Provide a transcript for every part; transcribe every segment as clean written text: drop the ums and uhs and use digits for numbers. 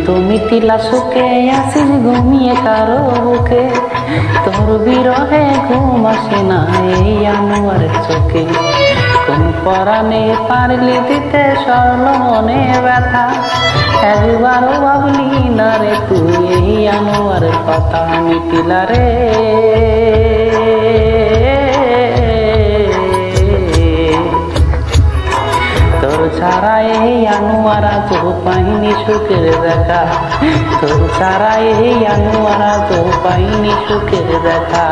তো মিথিলা সুখে আসিস ঘুমিয়ে কারো বুকে, তোর বিরহে ঘুম আসে না এই আনোয়ারের চোখে। কোন পরাণে পারলি দিতে সরল মনে ব্যথা, একবারও ভাবলি না রে তুই এই আনোয়ারের কথা। মিথিলা রে তোর ছাড়া এই আনোয়ারা তো পাইনি সুখের দেখা, তোর ছাড়া এই আনোয়ারা তো পাইনি সুখের দেখা।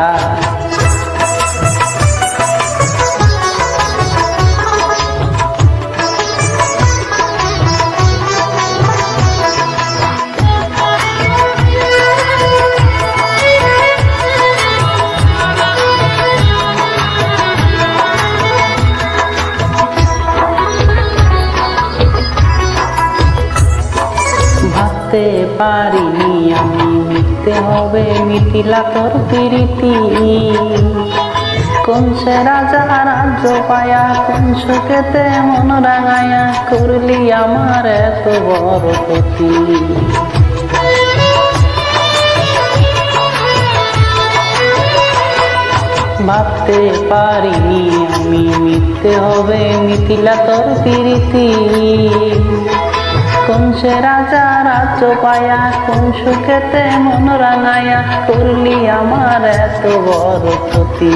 ভাবতে পারিনি আমি মিথ্যে হবে মিথিলা তোর প্রীতি। কোন সে রাজা রাজ্য পায়া, কোন সুখেতে মন রাঙায়া করলি আমার এত বড় ক্ষতি। ভাবতে পারিনি আমি মিথ্যে হবে মিথিলা তোর প্রীতি। কোন সে রাজা রাজ্য পায়া, কোন সুখেতে মন রাঙায়া করলি আমার এত বড় ক্ষতি।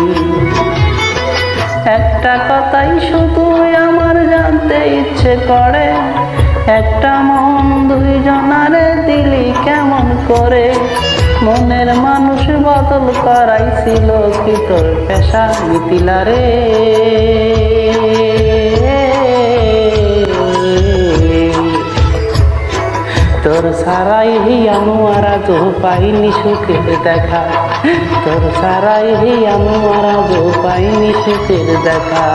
একটা কথাই শুধু আমার জানতে ইচ্ছে করে, একটা মন দুইজনারে দিলি কেমন করে। মনের মানুষ বদল করাইছিল কি তোর পেশা মিথিলা রে। তোর ছাড়াই আনোয়ারা তো পাইনি সুখের দেখা, তোর ছাড়াই আনোয়ারা তো পাইনি সুখের দেখা।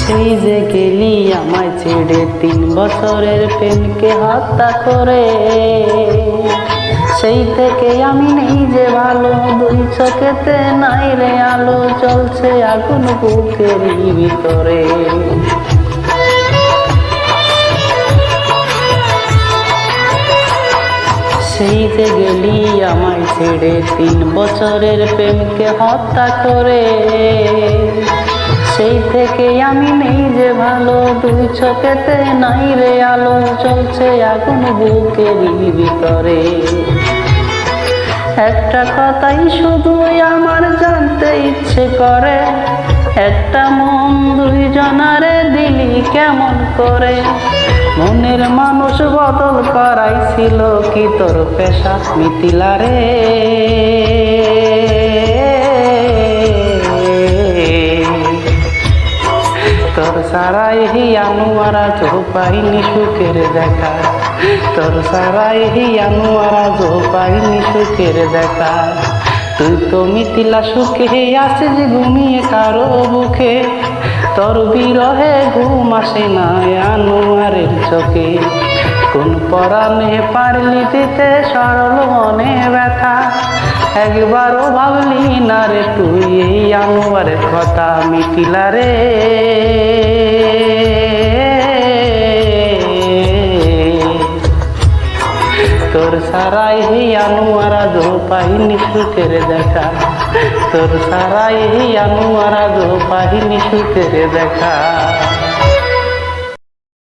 সেই যে গেলি আমায় ছেড়ে 3 বছরের প্রেমকে হত্যা করে, সেই থেকে আমি নেই যে ভালো, 2 চোখেতে নাই রে আলো, জ্বলছে আগুন বুকের ভিতরে। সেই যে গেলি আমায় ছেড়ে 3 বছরের প্রেমকে হত্যা করে, সেই থেকে আমি নেই যে ভালো, 2 চোখেতে নাই রে আলো, চলছে আগুন বুকের ভিতরে। একটা কথাই শুধু আমার জানতে ইচ্ছে করে, একটা মন দুইজনারে দিলি কেমন করে। মনের মানুষ বদল করাইছিল কি তোর পেশা মিথিলা রে। তোর ছাড়াই আনোয়ারা তো পাইনি সুখের দেখা, তোর ছাড়াই আনোয়ারা তো পাইনি সুখের দেখা। তুই তো মিথিলা সুখে আসিস ঘুমিয়ে কারো বুকে, তোর বিরহে ঘুম আসে না আনোয়ারের চোখে। কোন পরাণে পারলি দিতে সরল মনে ব্যথা, একবারও ভাবলি না রে তুই এই আনোয়ারের কথা মিথিলা রে। তোর ছাড়াই আনোয়ারা তো পাইনি সুখের দেখা, তোর ছাড়াই আনোয়ারা তো পাইনি সুখের দেখা।